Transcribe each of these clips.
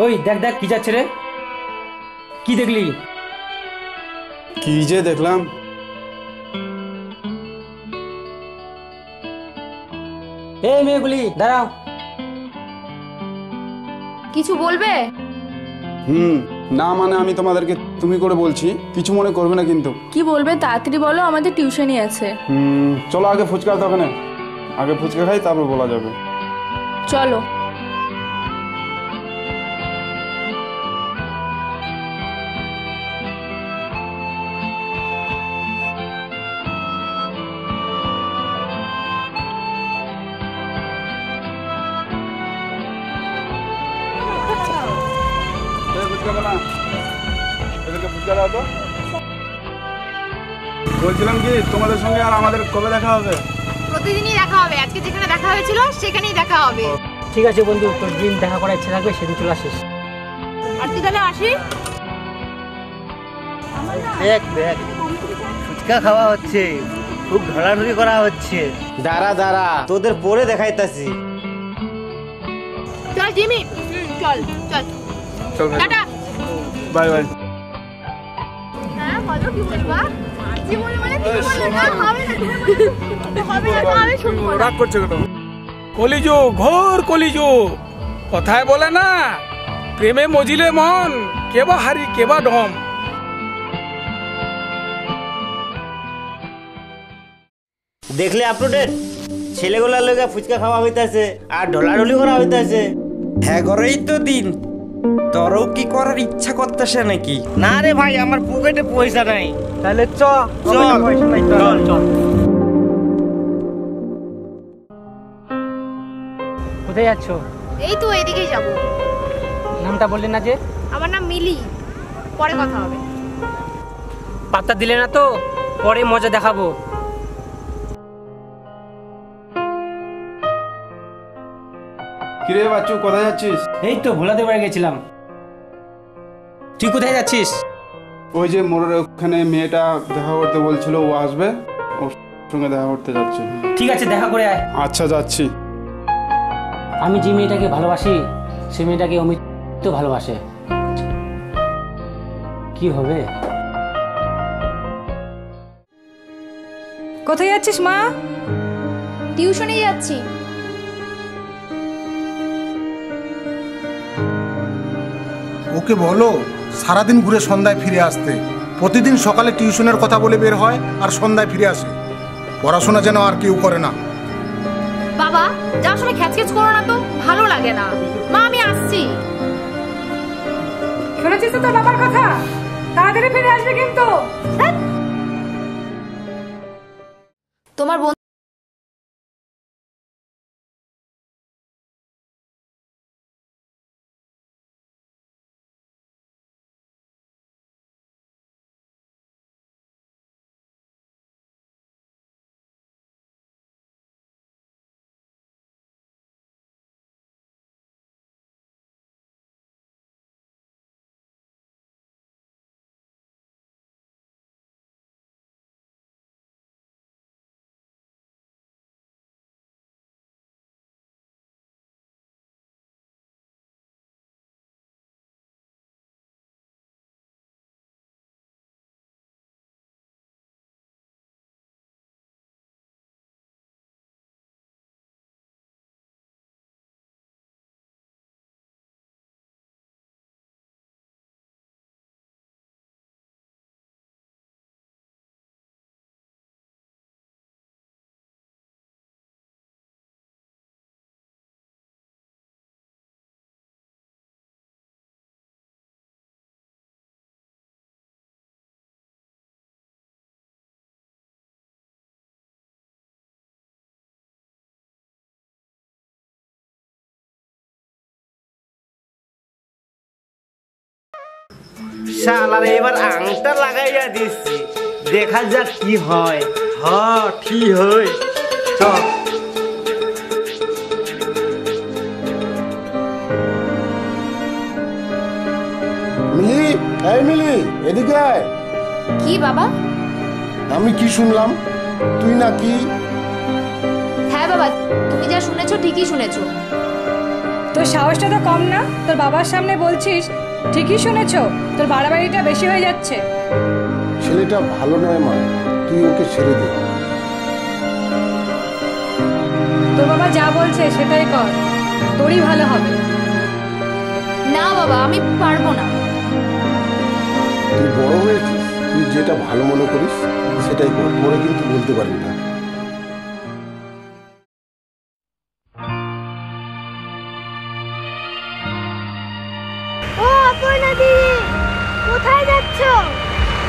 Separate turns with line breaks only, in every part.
ওই দেখ দেখ কি যাচ্ছে রে, কি দেখলি?
কি যে দেখলাম?
এই মেয়েগুলি দাঁড়াও।
কিছু বলবে?
না মানে আমি তোমাদেরকে তুমি করে বলছি, কিছু মনে করবে না কিন্তু।
কি বলবে তাড়াতাড়ি বলো, আমাদের টিউশনই আছে।
চলো আগে ফুচকা দোকানে, আগে ফুচকা খাই তারপর বলা যাবে।
চলো।
বলছিলাম কি তোমাদের সঙ্গে আর আমাদের কবে দেখা হবে?
প্রতিদিনই দেখা হবে, আজকে যেখানে দেখা হয়েছিল সেখানেই দেখা হবে।
ঠিক আছে বন্ধু, তোর দিন দেখা করার ইচ্ছা থাকবে সেদিন চলে আসিস।
আর তুই তাহলে আসি।
দেখ দেখ ফুচকা খাওয়া হচ্ছে, খুব ঢলাঢলি করা হচ্ছে। দাঁড়া দাঁড়া তোদের পরে দেখাইতাছি।
চল জিমি, চল চল
চল
টাটা,
বাই বাই।
হ্যাঁ বলো কি বলবা? জীবনে মানে কি বললে না হবে না, হবে না আমি শুনবো।
রাগ করছো কেন?
কলিযুগ, ঘোর কলিযুগ। কথায় বলে না, প্রেমে মজিলে মন, কেবা হারি কেবা ডম।
দেখলে আপটুডেট ছেলেগুলার লগে ফুচকা খাওয়া হইতাছে আর ঢলাঢলি করা হইতাছে।
হ্যাঁ ঘরেই তো দিন, তোরও কি করার ইচ্ছা করতেছে নাকি?
না রে ভাই, আমার পকেটে পয়সা নাই।
তাহলে
চল চল চল।
কোথায় যাচ্ছ?
এই তো এদিকেই যাব।
নামটা বললে না যে?
আমার নাম মিলি, পরে কথা হবে।
পাত্তা দিলে না তো, পরে মজা দেখাবো।
কিরে বাচ্চু কোথায় যাচ্ছিস?
এই তো ভোলাতে বাড়ি গেছিলাম। তুই কোথায় যাচ্ছিস?
ওই যে মোড়ের ওখানে মেয়েটা দেখা করতে বলছিল, ও আসবে, ওর সঙ্গে দেখা করতে যাচ্ছে।
ঠিক আছে, দেখা করে আয়।
আচ্ছা যাচ্ছি।
আমি যে মেয়েটাকে ভালোবাসি সে মেয়েটাকে অমিত তো ভালোবাসে। কি হবে?
কোথায় যাচ্ছিস মা?
টিউশনে যাচ্ছি।
ওকে বলো সারাদিন ঘুরে সন্ধ্যায় ফিরে আসতে। প্রতিদিন সকালে টিউশনের কথা বলে বের হয় আর সন্ধ্যায় ফিরে আসে। পড়াশোনা যেন আর কেউ করে না।
বাবা যাওয়ার সময় খ্যাচখ্যাচ করো না তো, ভালো লাগে না। মা আমি আসছি।
শুনেছিস তো তোর বাবার কথা, তাড়াতাড়ি ফিরে আসবে কিন্তু।
তোমার
শালারে এবার আংটা লাগাইয়া দিচ্ছি, দেখা যাক কি হয়। হ্যাঁ ঠিক হয়। চল
মিলি, এই মিলি এদিকে আয়।
কি বাবা?
আমি কি শুনলাম, তুই নাকি?
হ্যাঁ বাবা, তুমি যা শুনেছো ঠিকই শুনেছো।
তোর সাহসটা তো কম না, তোর বাবার সামনে বলছিস। ঠিকই শুনেছ, তোর বাড়াবাড়িটা বেশি হয়ে যাচ্ছে।
ছেলেটা ভালো নয় মা, তুই ওকে ছেড়ে দে।
তোর বাবা যা বলছে সেটাই কর, তোরই ভালো হবে।
না বাবা, আমি পারবো না।
তুই বড় হয়েছিস, তুই যেটা ভালো মনে করিস সেটাই কর, পরে কিন্তু বলতে পারবি না।
ও অপর্ণা দিদি, কোথায় যাচ্ছো?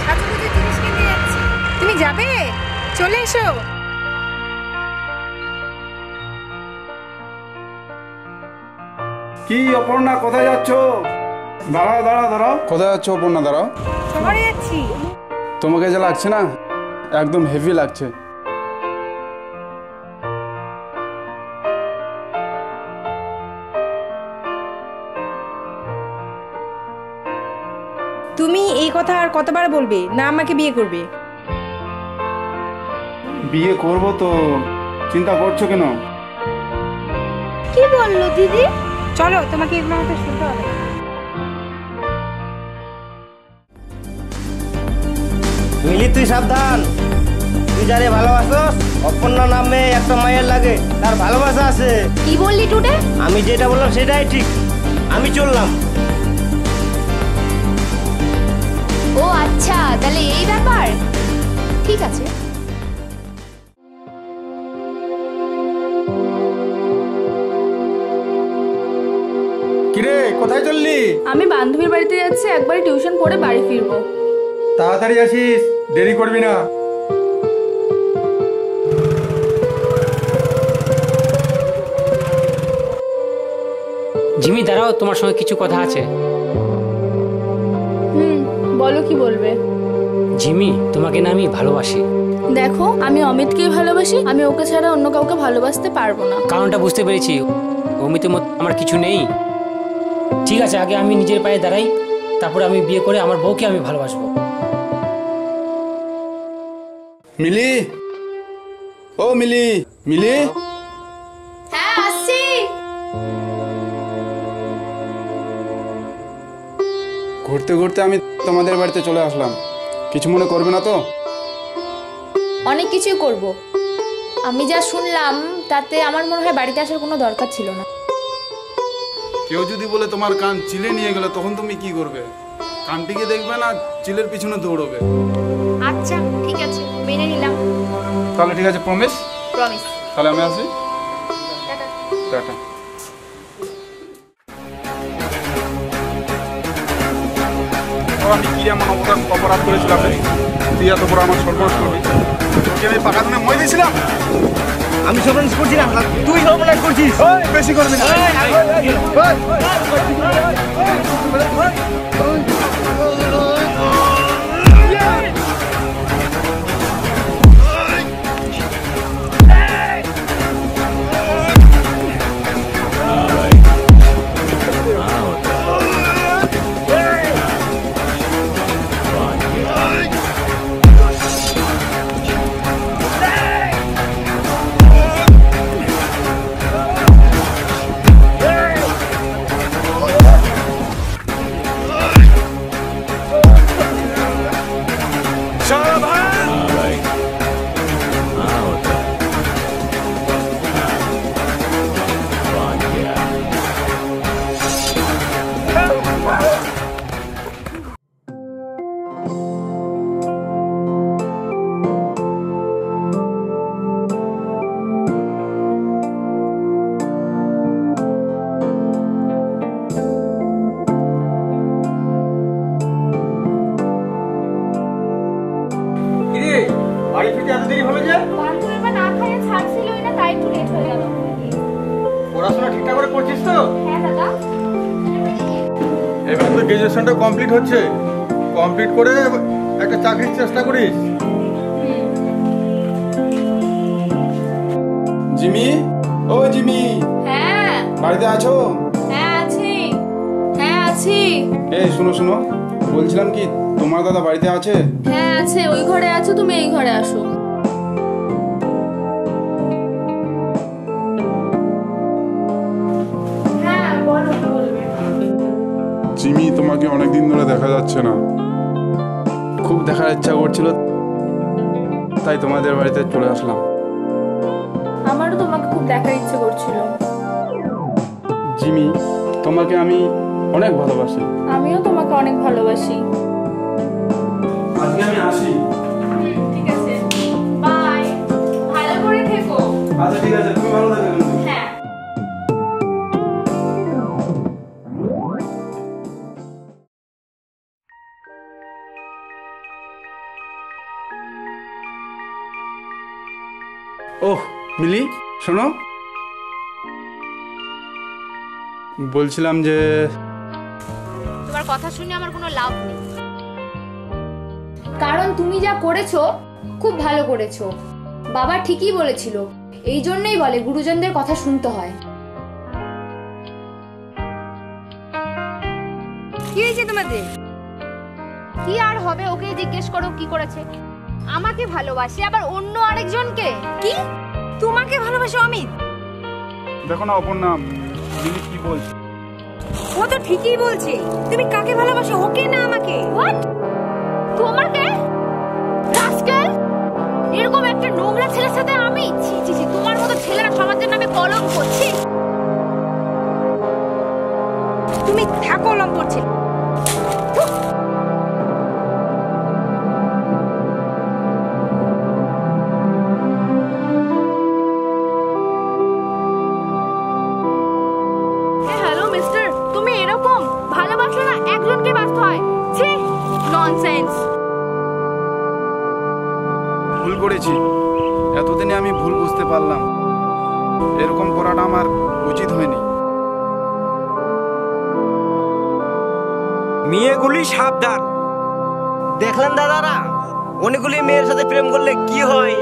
সাজুগুজু জিনিস কিনতে যাচ্ছি। তুমি যাবে? চলে এসো।
কি অপর্ণা, কোথায় যাচ্ছ? দাঁড়াও দাঁড়াও দাঁড়াও, কোথায় যাচ্ছ অপর্ণা? দাঁড়াও।
শহরে যাচ্ছি।
তোমাকে যা লাগছে না, একদম হেভি লাগছে।
তুমি এই কথা আর কতবার বলবে না আমাকে বিয়ে করবে?
বিয়ে করব তো, চিন্তা করছো কেন?
কি বললো দিদি?
চলো, তোমাকে এগুলো আমাকে শুনতে হবে।
মিলি তুই সাবধান, তুই যারে ভালোবাসোস অপর্ণা নামে একটা মায়ের লাগে, তার ভালোবাসা আছে।
কি বললি টুটে?
আমি যেটা বললাম সেটাই ঠিক, আমি চললাম।
ও আচ্ছা, তাহলে এই ব্যাপার। ঠিক আছে।
কিরে, কোথায় চললি?
আমি বান্ধবীর বাড়িতে যাচ্ছি, একবার টিউশন পড়ে বাড়ি ফিরবো।
তাড়াতাড়ি আসিস, দেরি করবি না।
জিমি দাঁড়াও, তোমার সঙ্গে কিছু কথা আছে।
বলো, কি বলবে?
জিমি, তোমাকে না আমি ভালোবাসি।
দেখো, আমি অমিতকেই ভালোবাসি, আমি ওকে ছাড়া অন্য কাউকে ভালোবাসতে পারবো না।
কারণটা বুঝতে পেরেছি, অমিতের মতো আমার কিছু নেই। ঠিক আছে, আগে আমি নিজের পায়ে দাঁড়াই, তারপরে আমি বিয়ে করে আমার বউকে আমি ভালোবাসবো।
মিলি, ও মিলি, মিলি।
হ্যাঁ, আসছি।
ঘুরতে ঘুরতে আমি তোমাদের বাড়িতে চলে আসলাম, কিছু মনে করবে না তো?
অনেক কিছুই করব। আমি যা শুনলাম তাতে আমার মনে হয় বাড়িতে আসার কোনো দরকার ছিল না।
কেউ যদি বলে তোমার কান চিলে নিয়ে গেল, তখন তুমি কি করবে? কানটিকে দেখবে না, চিলের পিছনে দৌড়বে।
আচ্ছা ঠিক আছে, মেনে নিলাম।
তাহলে ঠিক আছে, প্রমিস?
প্রমিস।
তাহলে আমি আসি, টাটা। আমি কি এমন অপরাধ করেছিলাম রে? তুই এত বড় আমার সর্বনাশ করবি? তোকে আমি পাকা দিনে মই দিয়েছিলাম।
আমি সর্বনাশ করছি না, তুই সর্বনাশ করছিস।
বেশি করবি না।
বাড়ি ফিরতে এত দেরি হলো যে?
বান্ধবী এবার না খাইয়ে ছাড়ছিলই না, তাই একটু লেট হয়ে গেল।
পড়াশোনা ঠিকঠাক করে করছিস তো?
হ্যাঁ দাদা।
এবার তো গ্রাজুয়েশনটা কমপ্লিট হচ্ছে, কমপ্লিট করে একটা চাকরির চেষ্টা করিস। জিমি, ও জিমি,
হ্যাঁ
বাড়িতে আছো?
হ্যাঁ আছি, হ্যাঁ আছি।
এই শোনো শোনো, বলছিলাম কি তোমার দাদা বাড়িতে আছে?
হ্যাঁ আছে, ওই ঘরে আছো, তুমি এই ঘরে আসো। হ্যাঁ
জিমি, তোমাকে অনেকদিন ধরে দেখা যাচ্ছে না।
খুব দেখার ইচ্ছা করছিল, তাই তোমাদের বাড়িতে চলে আসলাম।
আমারও তোমাকে খুব দেখার ইচ্ছে করছিল।
জিমি, তোমাকে আমি অনেক ভালোবাসি।
আমিও তোমাকে অনেক ভালোবাসি।
আজকে আমি আসি।
ঠিক আছে, বাই। ভালো করে থেকো।
আচ্ছা ঠিক আছে, তুমি ভালো থাকো।
হ্যাঁ।
ওহ মিলি, শোনো, বলছিলাম যে
তোমার কথা শুনে আমার কোনো লাভ নেই, কারণ তুমি যা করেছো খুব ভালো করেছো। বাবা ঠিকই বলেছিল, এই জন্যই বলে গুরুজনদের কথা শুনতে হয়। কি হয়েছে তোমাদের? কি আর হবে, ওকে জিজ্ঞেস করো কি করেছে। আমাকে ভালোবাসে আবার অন্য আরেকজনকে। কি? তোমাকে ভালোবাসো অমিত?
দেখো না অপর্ণা, জিমি কি বলছে।
ও তো ঠিকই বলছে। তুমি কাকে ভালোবাসো, ওকে না আমাকে?
হোয়াট? তোমাকে? রাস্কেল! এরকম একটা নোংরা ছেলের সাথে আমি? ছি ছি ছি, তোমার মতো ছেলেরা সমাজের নামে কলঙ্ক করছে।
তুমি থাকো লম্পট ছেলে।
হ্যালো মিস্টার, তুমি এরকম ভালোবাসলে না একজনকে বাঁচতে হয়। ছি, ননসেন্স।
ভুল করেছি, এতদিনে আমি ভুল বুঝতে পারলাম। এরকম করাটা আমার উচিত হয়নি।
মেয়েগুলি সাবধান। দেখলেন দাদারা, অনেকগুলি মেয়ের সাথে প্রেম করলে কি হয়।